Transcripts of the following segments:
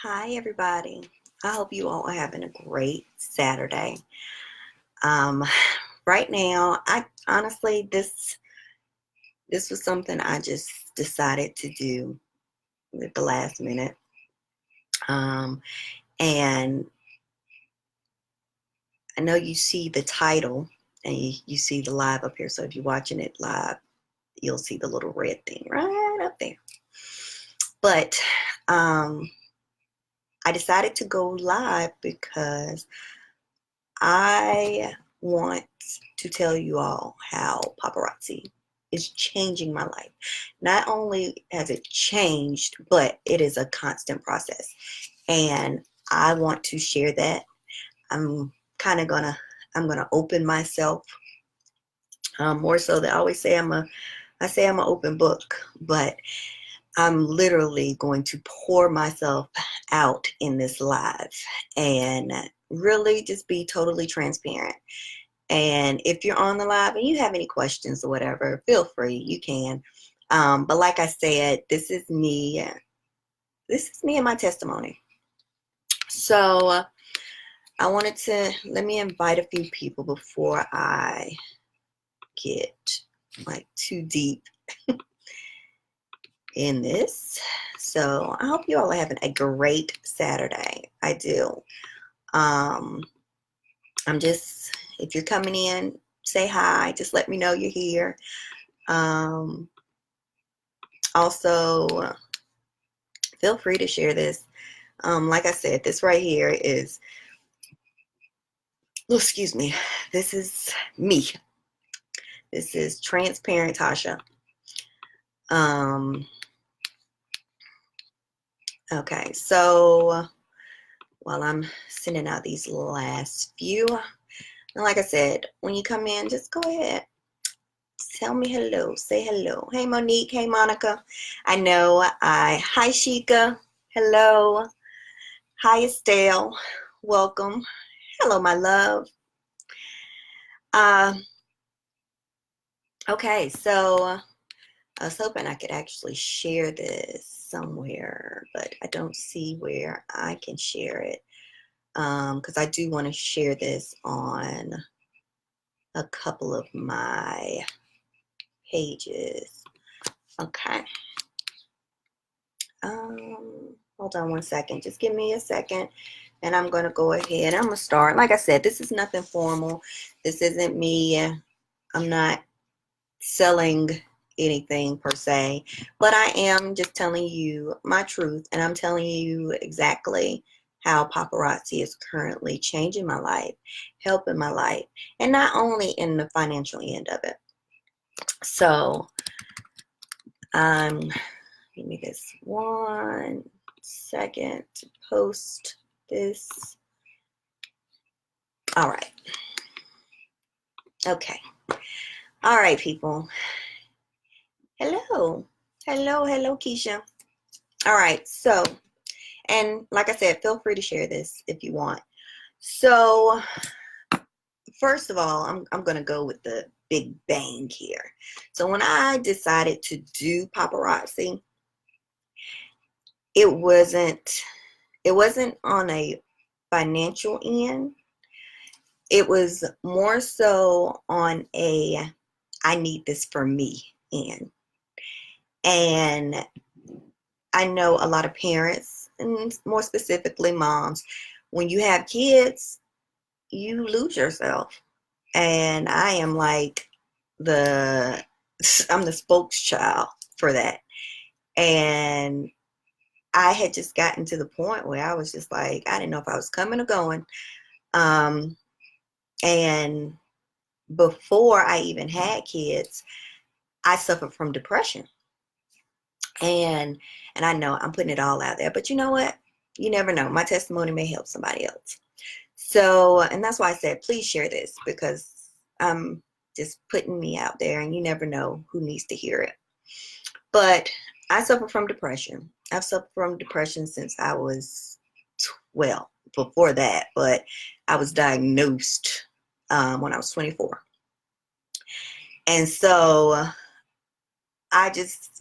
Hi, everybody. I hope you all are having a great Saturday. Right now, I honestly, this was something I just decided to do at the last minute. Um, and I know you see the title and you see the live up here. So if you're watching it live, you'll see the little red thing right up there. But I decided to go live because I want to tell you all how paparazzi is changing my life. Not only has it changed, but it is a constant process. And I want to share that. I'm kind of I'm gonna open myself more so that I always say I say I'm an open book, but I'm literally going to pour myself out in this live and really just be totally transparent. And if you're on the live and you have any questions or whatever, feel free, you can. But like I said, this is me. This is me and my testimony. So I wanted to let me invite a few people before I get like too deep in this. So I hope you all are having a great Saturday. I do. Um, I'm just, if you're coming in, say hi. Just let me know you're here. Also, feel free to share this. Like I said, this right here is, oh, excuse me, this is me. This is transparent Tasha. Um, okay, so while I'm sending out these last few, and like I said, when you come in, just go ahead. Tell me hello. Say hello. Hey, Monique. Hey, Monica. Hi, Shika. Hello. Hi, Estelle. Welcome. Hello, my love. Uh, okay, so I was hoping I could actually share this somewhere, but I don't see where I can share it because I do want to share this on a couple of my pages. Okay. Hold on one second. Just give me a second, and I'm going to go ahead. I'm going to start. Like I said, this is nothing formal. This isn't me. I'm not selling anything per se, but I am just telling you my truth, and I'm telling you exactly how paparazzi is currently changing my life, helping my life, and not only in the financial end of it. So give me this 1 second to post this. All right. Okay. All right, people. Hello. Hello, Keisha. All right. So, and like I said, feel free to share this if you want. So, first of all, I'm going to go with the big bang here. So, when I decided to do paparazzi, it wasn't on a financial end. It was more so on a I need this for me end. And I know a lot of parents, and more specifically moms, when you have kids, you lose yourself. And I am like I'm the spokeschild for that. And I had just gotten to the point where I was just like, I didn't know if I was coming or going. And before I even had kids, I suffered from depression. And I know I'm putting it all out there, but you know what? You never know. My testimony may help somebody else. So, and that's why I said, please share this because I'm just putting me out there and you never know who needs to hear it. But I suffer from depression. I've suffered from depression since I was, well, before that, but I was diagnosed when I was 24. And so I just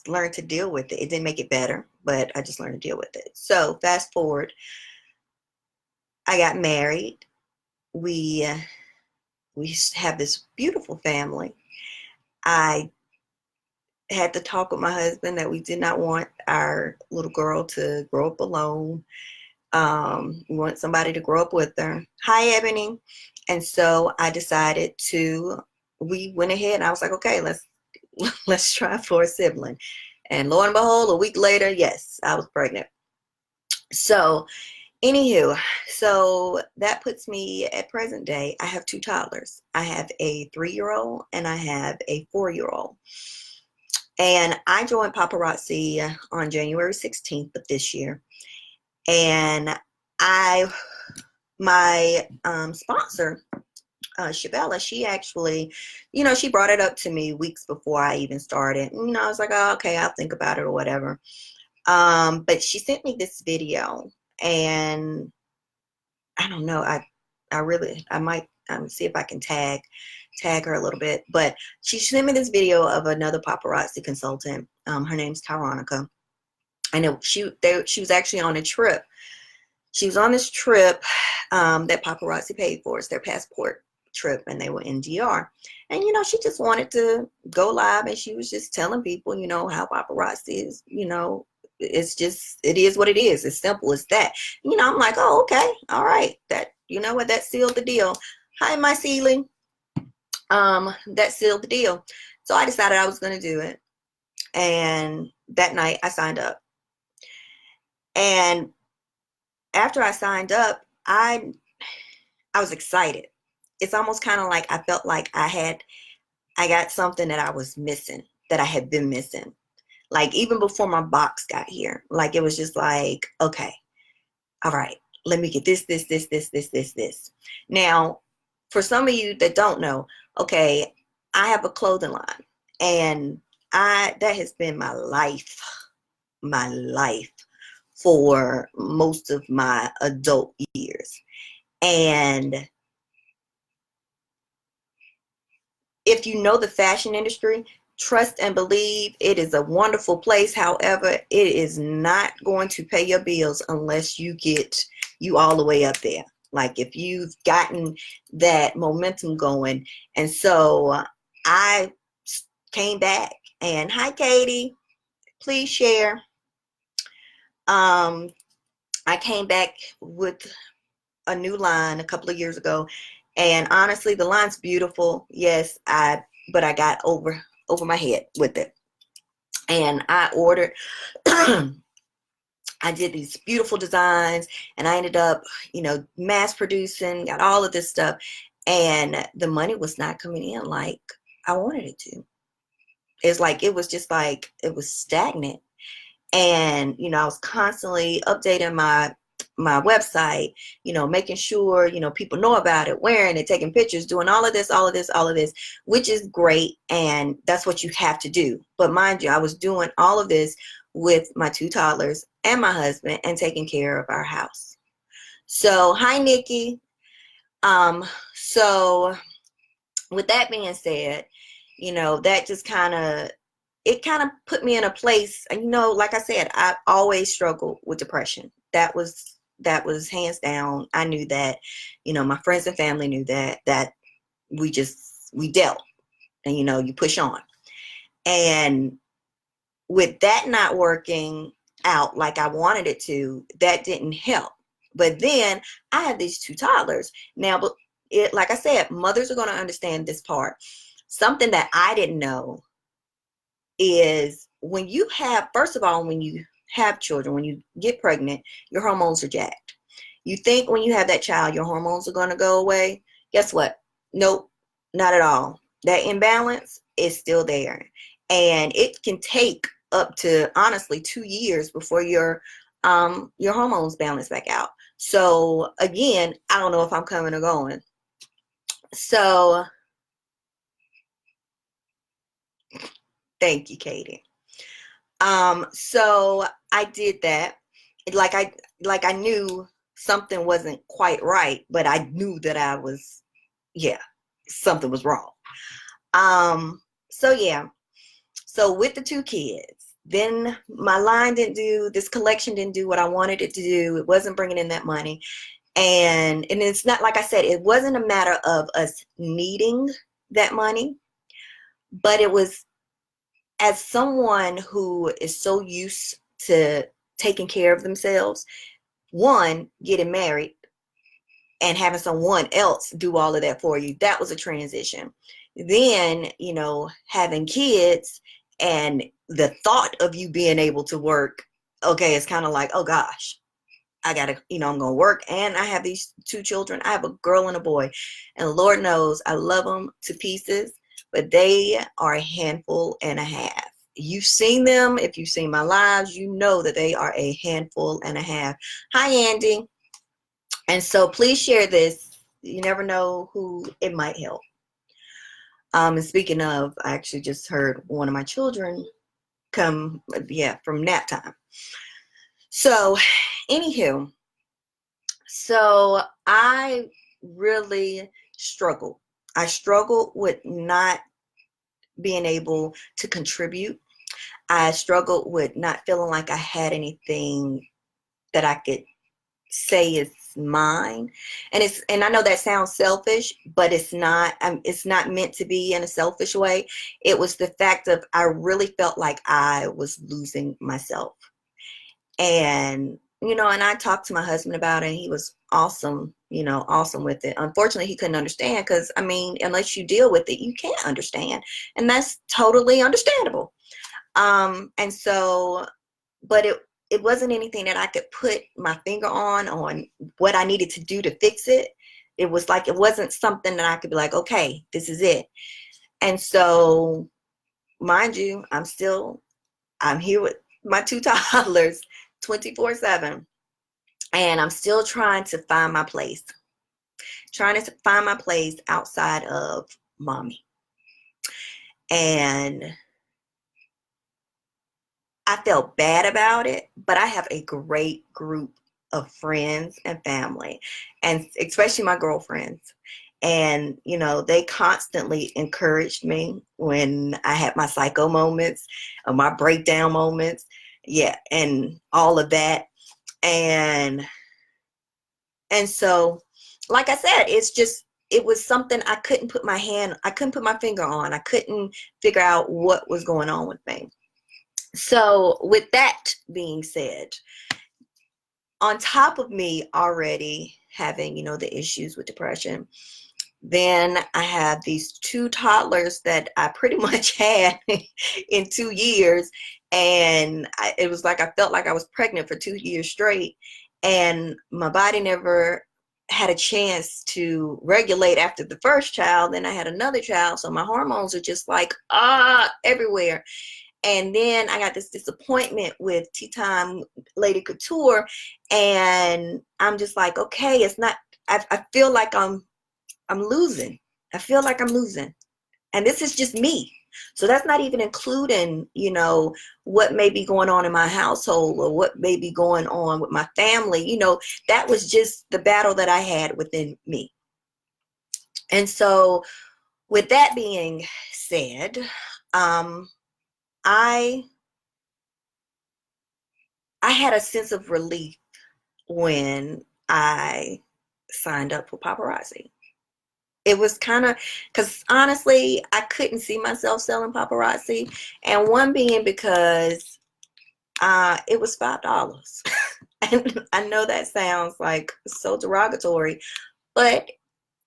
just learned to deal with it. It didn't make it better, but I just learned to deal with it. So fast forward, I got married. We we have this beautiful family. I had to talk with my husband that we did not want our little girl to grow up alone. We want somebody to grow up with her. Hi, Ebony. And so I decided to. We went ahead and I was like, okay, let's try for a sibling. And lo and behold, a week later, yes, I was pregnant. So, anywho, so that puts me at present day. I have two toddlers. I have a 3-year-old and I have a 4-year-old. And I joined Paparazzi on January 16th of this year. And my sponsor, Shabella, she actually, she brought it up to me weeks before I even started. I was like, oh, okay, I'll think about it or whatever. But she sent me this video, and I don't know, I might see if I can tag her a little bit. But she sent me this video of another paparazzi consultant. Her name's Tyronica. I know she was actually on a trip. She was on this trip that paparazzi paid for. It's their passport trip, and they were in DR. And she just wanted to go live, and she was just telling people, how paparazzi is. It is what it is. It's simple as that. I'm like, oh, okay, all right. That what, that sealed the deal. Hi, my ceiling. That sealed the deal. So I decided I was going to do it, and that night I signed up. And after I signed up, I was excited. It's almost kind of like I felt like I got something that I was missing, that I had been missing. Like even before my box got here, like it was just like, okay, all right, let me get this. Now, for some of you that don't know, okay, I have a clothing line, and that has been my life for most of my adult years. And if you know the fashion industry, trust and believe it is a wonderful place. However, it is not going to pay your bills unless you get you all the way up there. Like if you've gotten that momentum going. And so I came back, and hi, Katie, please share. I came back with a new line a couple of years ago, and honestly, the line's beautiful. Yes, but I got over my head with it, and I ordered. I did these beautiful designs, and I ended up, mass producing, got all of this stuff, and the money was not coming in like I wanted it to. It's like it was just like it was stagnant. And I was constantly updating my website, making sure people know about it, wearing it, taking pictures, doing all of this, which is great, and that's what you have to do. But mind you, I was doing all of this with my two toddlers and my husband, and taking care of our house. So hi, Nikki. So with that being said, that just kind of put me in a place. And like I said, I always struggled with depression. That was hands down. I knew that. My friends and family knew that we dealt, and you push on. And with that not working out like I wanted it to, that didn't help. But then I had these two toddlers now. But like I said, mothers are going to understand this part. Something that I didn't know is when you have, first of all, when you have children, when you get pregnant, your hormones are jacked. You think when you have that child, your hormones are going to go away. Guess what? Nope, not at all. That imbalance is still there. And it can take up to, honestly, 2 years before your hormones balance back out. So again, I don't know if I'm coming or going. So thank you, Katie. So I did that. Like I knew something wasn't quite right, but I knew that something was wrong. So yeah. So with the two kids, Then my line didn't do, this collection didn't do what I wanted it to do. It wasn't bringing in that money. And it's not, like I said, it wasn't a matter of us needing that money, but it was, as someone who is so used to taking care of themselves, one, getting married and having someone else do all of that for you, that was a transition. Then, you know, having kids and the thought of you being able to work, okay, it's kind of like, oh gosh, I gotta, you know, I'm gonna work, and I have these two children. I have a girl and a boy, and Lord knows I love them to pieces, but they are a handful and a half. You've seen them. If you've seen my lives, you know that they are a handful and a half. Hi, Andy. And so please share this. You never know who it might help. And speaking of, I actually just heard one of my children come, yeah, from nap time. So, anywho, so I really struggled. I struggled with not being able to contribute. I struggled with not feeling like I had anything that I could say is mine. And I know that sounds selfish, but it's not. It's not meant to be in a selfish way. It was the fact of, I really felt like I was losing myself. And, you know, and I talked to my husband about it, and he was awesome, you know, awesome with it. Unfortunately, he couldn't understand, because, I mean, unless you deal with it, you can't understand. And that's totally understandable. And so, but it wasn't anything that I could put my finger on what I needed to do to fix it. It was like, it wasn't something that I could be like, okay, this is it. And so, mind you, I'm here with my two toddlers 24/7, and I'm still trying to find my place, outside of mommy. And I felt bad about it, but I have a great group of friends and family, and especially my girlfriends. And, you know, they constantly encouraged me when I had my psycho moments, or my breakdown moments. Yeah, and all of that. And so, like I said, it was something I couldn't put my finger on. I couldn't figure out what was going on with me. So with that being said, on top of me already having, you know, the issues with depression, then I have these two toddlers that I pretty much had in 2 years. And it was like I felt like I was pregnant for 2 years straight. And my body never had a chance to regulate after the first child. Then I had another child. So my hormones are just like, everywhere. And then I got this disappointment with T-Tyme Lady Couture. And I'm just like, okay, it's not, I feel like I'm losing. I feel like I'm losing. And this is just me. So that's not even including, you know, what may be going on in my household, or what may be going on with my family. You know, that was just the battle that I had within me. And so with that being said, I had a sense of relief when I signed up for Paparazzi. It was kind of, because honestly, I couldn't see myself selling Paparazzi. And one being because it was $5. And I know that sounds like so derogatory, but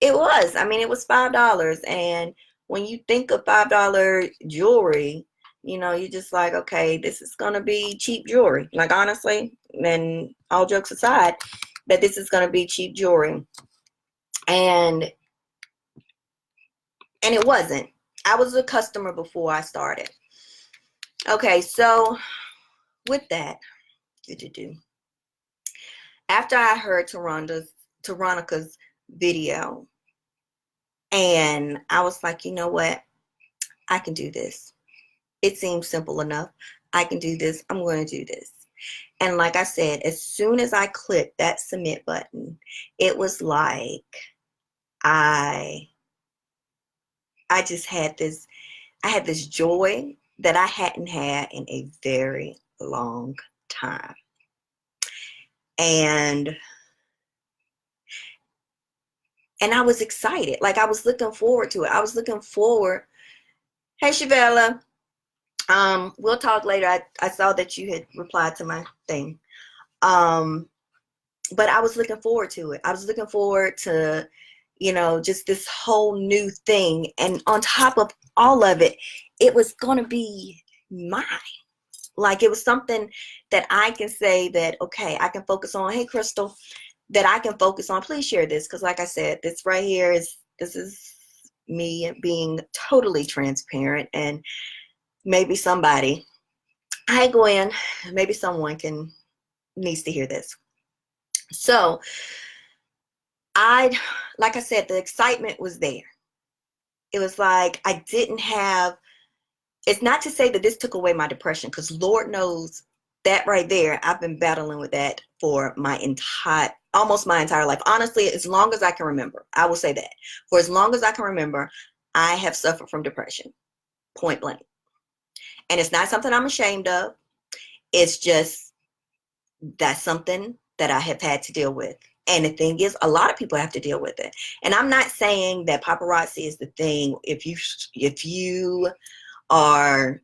it was. I mean, it was $5. And when you think of $5 jewelry, you know, you're just like, okay, this is going to be cheap jewelry. Like, honestly, and all jokes aside, that this is going to be cheap jewelry. And it wasn't. I was a customer before I started. Okay, so with that, after I heard Taronica's video, and I was like, you know what? I can do this. It seems simple enough. I can do this. I'm going to do this. And like I said, as soon as I clicked that submit button, it was like I just had this, I had this joy that I hadn't had in a very long time. And I was excited. Like, I was looking forward to it. I was looking forward. Hey, Shavella. We'll talk later. I saw that you had replied to my thing. But I was looking forward to it. I was looking forward to, just this whole new thing. And on top of all of it, it was going to be mine. Like, it was something that I can say that, okay, I can focus on. Hey, Crystal, that I can focus on. Please share this, because like I said, this right here this is me being totally transparent, and maybe somebody, hi Gwen, maybe someone needs to hear this. So like I said, the excitement was there. It was like I didn't have, it's not to say that this took away my depression, because Lord knows that right there, I've been battling with that for almost my entire life. Honestly, as long as I can remember, I will say that. For as long as I can remember, I have suffered from depression, point blank. And it's not something I'm ashamed of. It's just, that's something that I have had to deal with. And the thing is, a lot of people have to deal with it. And I'm not saying that paparazzi is the thing. If you are,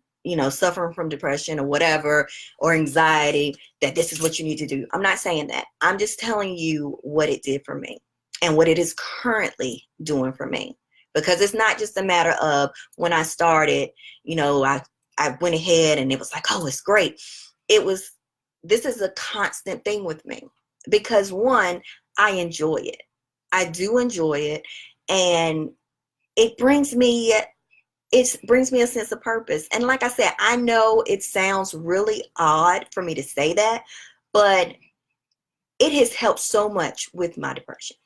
suffering from depression or whatever, or anxiety, that this is what you need to do. I'm not saying that. I'm just telling you what it did for me and what it is currently doing for me. Because it's not just a matter of when I started, I went ahead and it was like, oh, it's great. This is a constant thing with me, because one, I enjoy it. I do enjoy it. And it brings me a sense of purpose. And like I said, I know it sounds really odd for me to say that, but it has helped so much with my depression.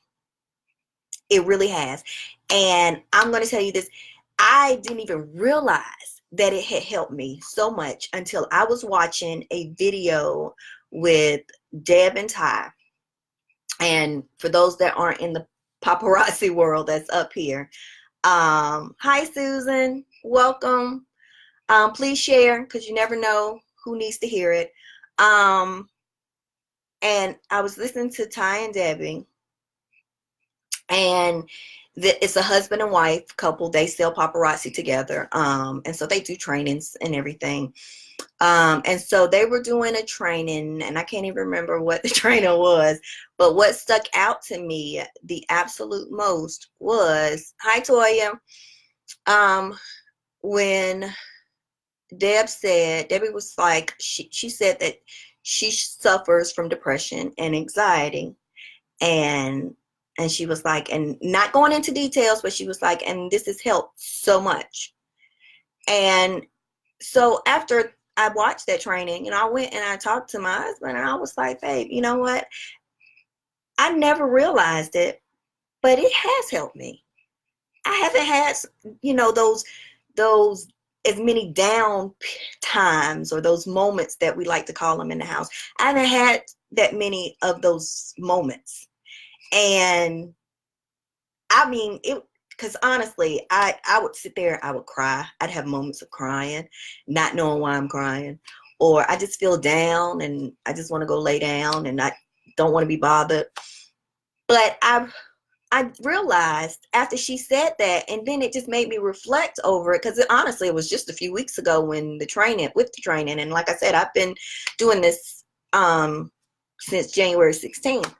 It really has. And I'm going to tell you this, I didn't even realize that it had helped me so much until I was watching a video with Deb and Ty. And for those that aren't in the paparazzi world, that's up here. Hi, Susan. Welcome. Please share, because you never know who needs to hear it. And I was listening to Ty and Debbie, and it's a husband and wife couple. They sell paparazzi together. And so they do trainings and everything. And so they were doing a training, and I can't even remember what the training was, but what stuck out to me the absolute most was, hi Toya, when Debbie was like, she said that she suffers from depression and anxiety, and she was like, and not going into details, but she was like, and this has helped so much. And so after I watched that training, I went and I talked to my husband, and I was like, babe, you know what? I never realized it, but it has helped me. I haven't had, those as many down times, or those moments that we like to call them in the house. I haven't had that many of those moments. And I mean, because honestly, I would sit there, I would cry. I'd have moments of crying, not knowing why I'm crying. Or I just feel down and I just want to go lay down and I don't want to be bothered. But I realized after she said that, and then it just made me reflect over it, because honestly, it was just a few weeks ago with the training. And like I said, I've been doing this since January 16th.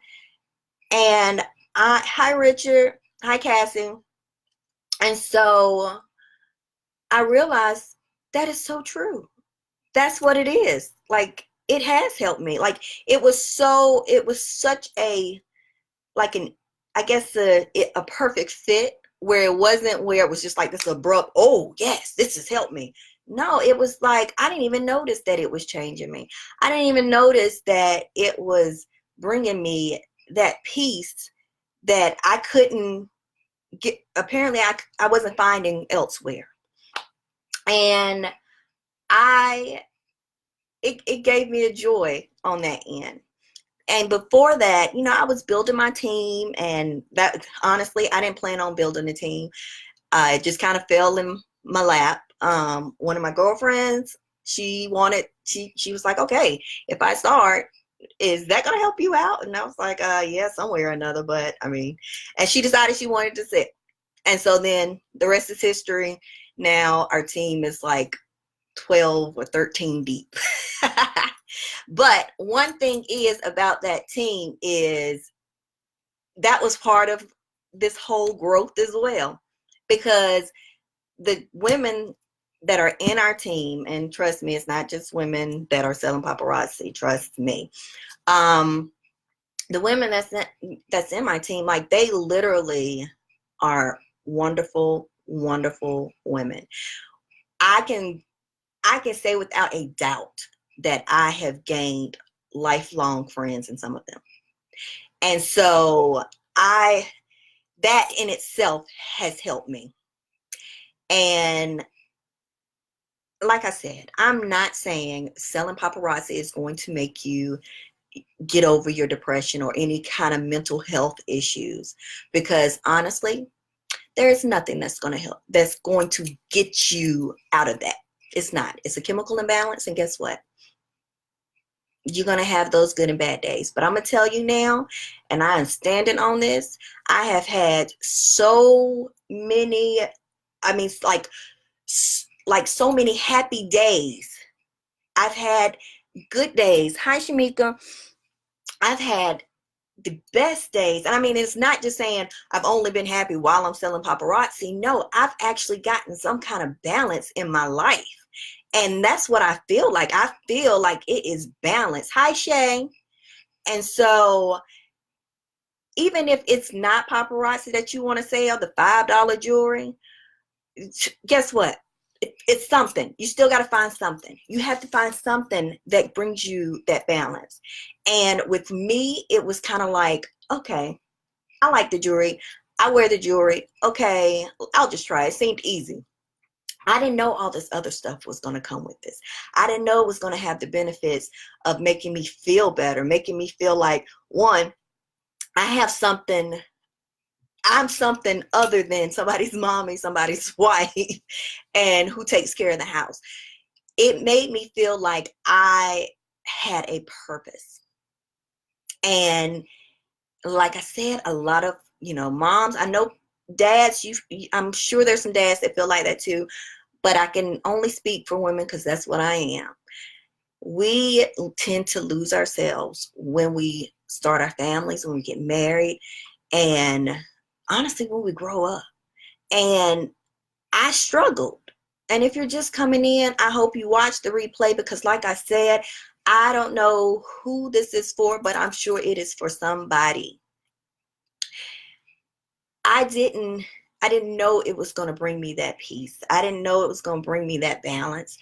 And hi Richard, hi Cassie. And so I realized that is so true. That's what it is. Like, it has helped me. Like, it was such a, like I guess a perfect fit, where it wasn't where it was just like this abrupt, oh yes, this has helped me. No, it was like, I didn't even notice that it was changing me. I didn't even notice that it was bringing me that peace that I couldn't get. Apparently I wasn't finding elsewhere. And it gave me a joy on that end. And before that, I was building my team, and that, honestly, I didn't plan on building a team. It just kind of fell in my lap. One of my girlfriends, she was like, okay, if I start, is that gonna help you out? And I was like, yeah, somewhere or another, but I mean, and she decided she wanted to sit. And so then the rest is history. Now our team is like 12 or 13 deep. But one thing is about that team is that was part of this whole growth as well, because the women that are in our team, and trust me, it's not just women that are selling paparazzi, trust me. The women that's in my team, like, they literally are wonderful, wonderful women. I can say without a doubt that I have gained lifelong friends in some of them. And so that in itself has helped me. And like I said, I'm not saying selling paparazzi is going to make you get over your depression or any kind of mental health issues, because honestly, there's nothing that's going to help, that's going to get you out of that. It's not. It's a chemical imbalance, and guess what? You're going to have those good and bad days. But I'm going to tell you now, and I am standing on this, I have had so many, I mean, like so many happy days. I've had good days. Hi, Shamika. I've had the best days. And I mean, it's not just saying I've only been happy while I'm selling paparazzi. No, I've actually gotten some kind of balance in my life. And that's what I feel like. I feel like it is balanced. Hi, Shay. And so even if it's not paparazzi that you want to sell, the $5 jewelry, guess what? It's something. You still got to find something. You have to find something that brings you that balance. And with me, it was kind of like, okay, I like the jewelry. I wear the jewelry. Okay, I'll just try it. It seemed easy. I didn't know all this other stuff was going to come with this. I didn't know it was going to have the benefits of making me feel better, making me feel like, one, I have something, I'm something other than somebody's mommy, somebody's wife, and who takes care of the house. It made me feel like I had a purpose. And like I said, a lot of, moms, I know dads, I'm sure there's some dads that feel like that too, but I can only speak for women because that's what I am. We tend to lose ourselves when we start our families, when we get married, and honestly, when we grow up. And I struggled. And if you're just coming in, I hope you watch the replay, because like I said, I don't know who this is for, but I'm sure it is for somebody. I didn't know it was going to bring me that peace. I didn't know it was going to bring me that balance.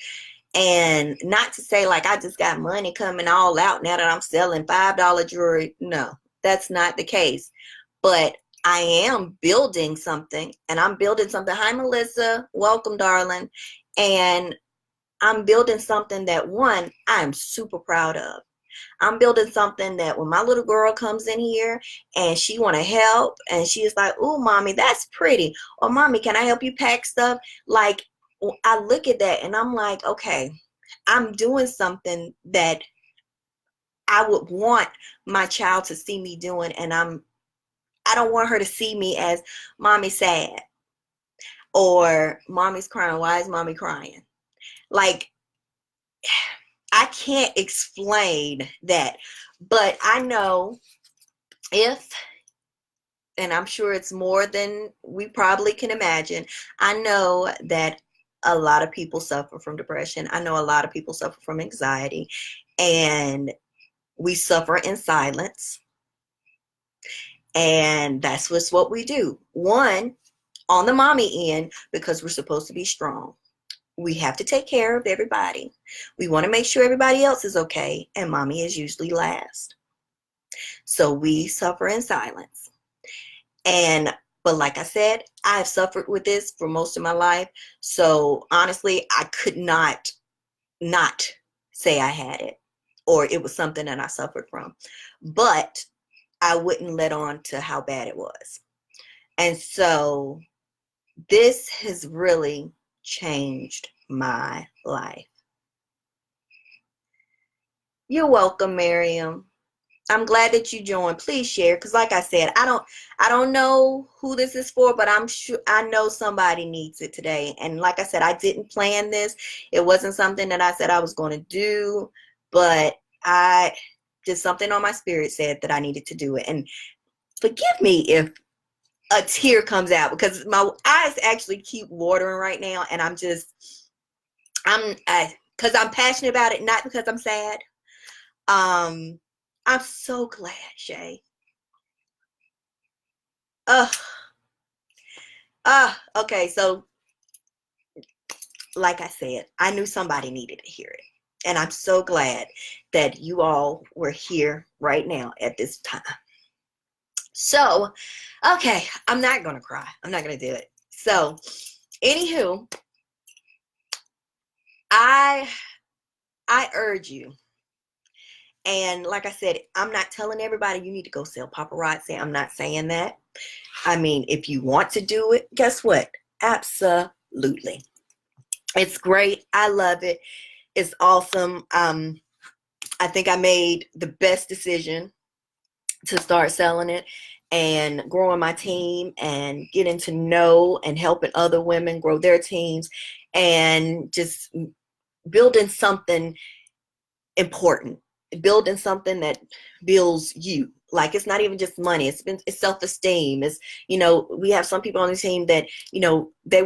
And not to say like I just got money coming all out now that I'm selling $5 jewelry. No, that's not the case. But I am building something, and I'm building something. Hi, Melissa. Welcome, darling. And I'm building something that, one, I'm super proud of. I'm building something that when my little girl comes in here and she want to help and she is like, "Ooh, mommy, that's pretty," or "Mommy, can I help you pack stuff?" Like, I look at that and I'm like, okay, I'm doing something that I would want my child to see me doing, and I don't want her to see me as "Mommy sad," or "Mommy's crying. Why is mommy crying?" Like, I can't explain that, but I know if, and I'm sure it's more than we probably can imagine, I know that a lot of people suffer from depression. I know a lot of people suffer from anxiety, and we suffer in silence. And that's what we do. One, on the mommy end, because we're supposed to be strong. We have to take care of everybody. We want to make sure everybody else is okay, and mommy is usually last. So we suffer in silence. But like I said, I've suffered with this for most of my life. So honestly, I could not say I had it or it was something that I suffered from. But I wouldn't let on to how bad it was. And so this has really changed my life. You're welcome, Miriam. I'm glad that you joined. Please share, because like I said, I don't know who this is for, but I'm sure I know somebody needs it today. And like I said, I didn't plan this. It wasn't something that I said I was going to do, but I just something on my spirit said that I needed to do it. And forgive me if a tear comes out, because my eyes actually keep watering right now, and because I'm passionate about it, not because I'm sad. I'm so glad, Shay. Okay, so like I said, I knew somebody needed to hear it. And I'm so glad that you all were here right now at this time. So, okay, I'm not going to cry. I'm not going to do it. So, anywho, I urge you. And like I said, I'm not telling everybody you need to go sell paparazzi. I'm not saying that. I mean, if you want to do it, guess what? Absolutely. It's great. I love it. It's awesome. I think I made the best decision to start selling it and growing my team and getting to know and helping other women grow their teams and just building something important, building something that builds you. Like, it's not even just money. It's self-esteem. It's, we have some people on the team that, they're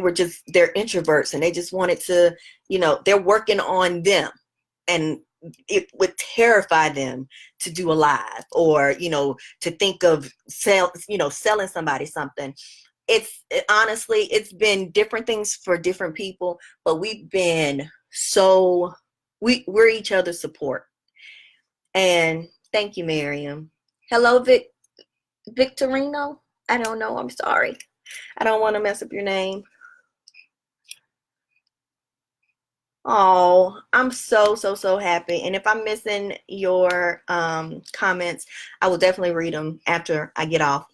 introverts and they just wanted to, they're working on them, and it would terrify them to do a live or, to think of selling somebody something. Honestly, it's been different things for different people, but we've been we're each other's support. And thank you, Miriam. Hello, Victorino. I don't know. I'm sorry. I don't want to mess up your name. Oh, I'm so happy. And if I'm missing your comments, I will definitely read them after I get off.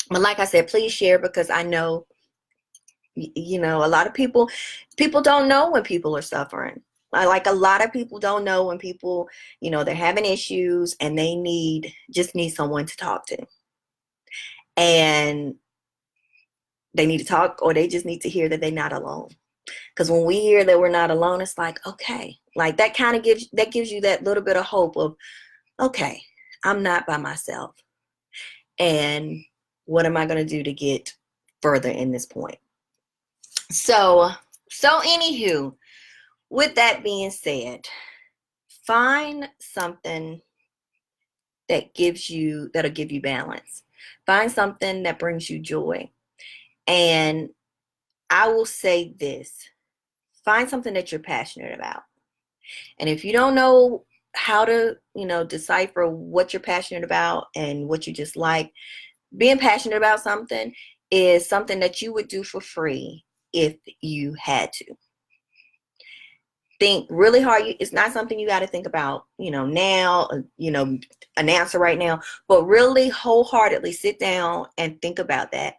But like I said, please share, because I know, a lot of people don't know when people are suffering. Like, a lot of people don't know when people, they're having issues and they just need someone to talk to. And they need to talk, or they just need to hear that they're not alone. Because when we hear that we're not alone, it's like, okay, like that kind of gives you that little bit of hope of, okay, I'm not by myself. And what am I going to do to get further in this point? So anywho, with that being said, find something that'll give you balance. Find something that brings you joy. And I will say this, find something that you're passionate about. And if you don't know how to, decipher what you're passionate about and what you just like, being passionate about something is something that you would do for free if you had to. Think really hard. It's not something you got to think about, now, an answer right now, but really wholeheartedly sit down and think about that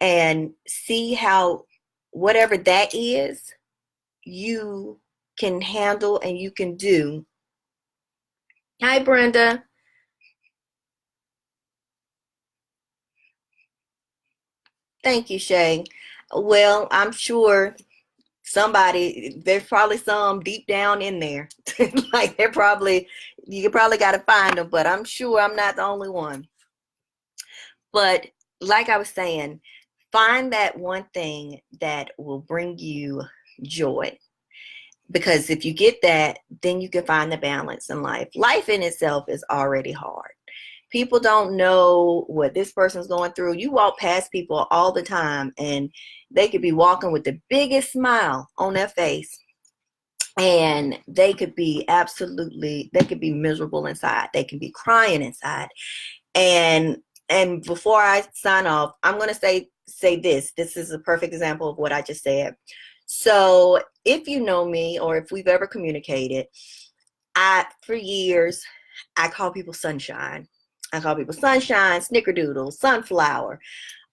and see how whatever that is, you can handle and you can do. Hi, Brenda. Thank you, Shay. Well, I'm sure there's probably some deep down in there. Like, you probably got to find them, but I'm sure I'm not the only one. But like I was saying, find that one thing that will bring you joy. Because if you get that, then you can find the balance in life. Life in itself is already hard. People don't know what this person's going through. You walk past people all the time and they could be walking with the biggest smile on their face, and they could be miserable inside. They can be crying inside. And before I sign off, I'm going to say this. This is a perfect example of what I just said. So if you know me, or if we've ever communicated, for years, I call people sunshine. I call people sunshine, snickerdoodle, sunflower,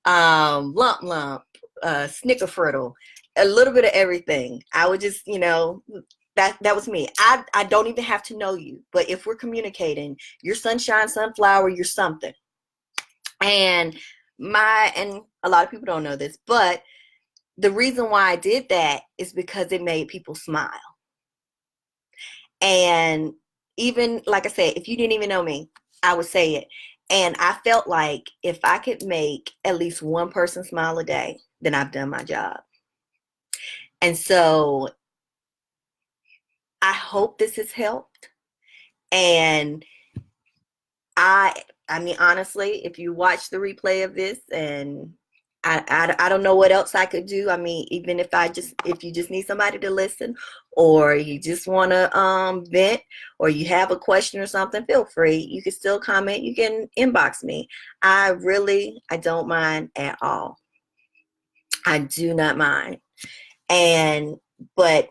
lump, snickerfriddle. a little bit of everything. I would just, that was me. I don't even have to know you, but if we're communicating, you're sunshine, sunflower, you're something. And a lot of people don't know this, but the reason why I did that is because it made people smile. And even, like I said, if you didn't even know me, I would say it. And I felt like if I could make at least one person smile a day, then I've done my job. And so I hope this has helped. And I mean, honestly, if you watch the replay of this, and I don't know what else I could do. I mean, even if you just need somebody to listen, or you just want to vent, or you have a question or something, feel free. You can still comment. You can inbox me. I don't mind at all. I do not mind. But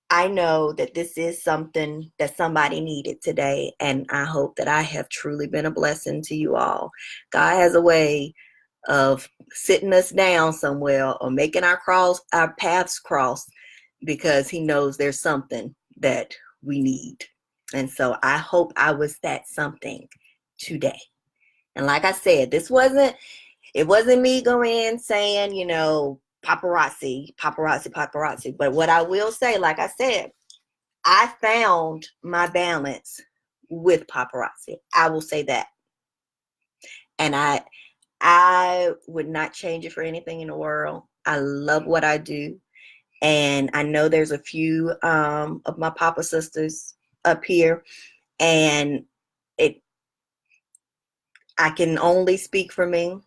I know that this is something that somebody needed today, and I hope that I have truly been a blessing to you all. God has a way of sitting us down somewhere or making our paths cross, because he knows there's something that we need. And so I hope I was that something today. And like I said, it wasn't me going in saying, paparazzi, paparazzi, paparazzi. But what I will say, like I said, I found my balance with paparazzi. I will say that. And I would not change it for anything in the world. I love what I do. And I know there's a few of my papa sisters up here. And I can only speak for me.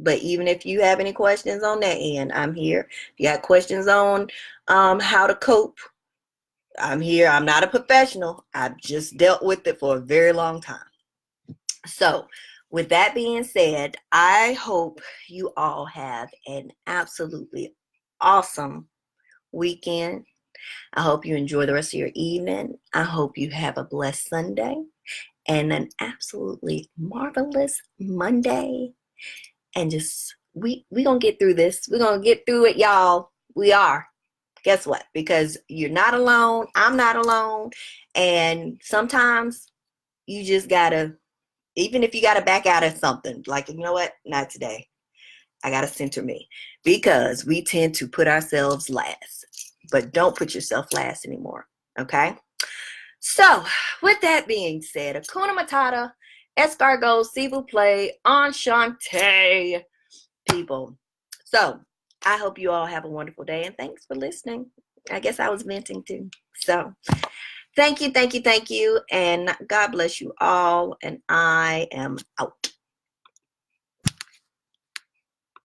But even if you have any questions on that end, I'm here. If you got questions on how to cope, I'm here. I'm not a professional. I've just dealt with it for a very long time. So with that being said, I hope you all have an absolutely awesome weekend. I hope you enjoy the rest of your evening. I hope you have a blessed Sunday and an absolutely marvelous Monday. And just, we gonna get through this. We're gonna get through it, y'all. We are. Guess what? Because you're not alone. I'm not alone. And sometimes you just gotta, even if you gotta back out of something, like, you know what? Not today. I gotta center me. Because we tend to put ourselves last. But don't put yourself last anymore. Okay? So, with that being said, Hakuna Matata, escargot, s'il vous plaît, enchanté, people. So, I hope you all have a wonderful day, and thanks for listening. I guess I was venting too. So, thank you, and God bless you all, and I am out.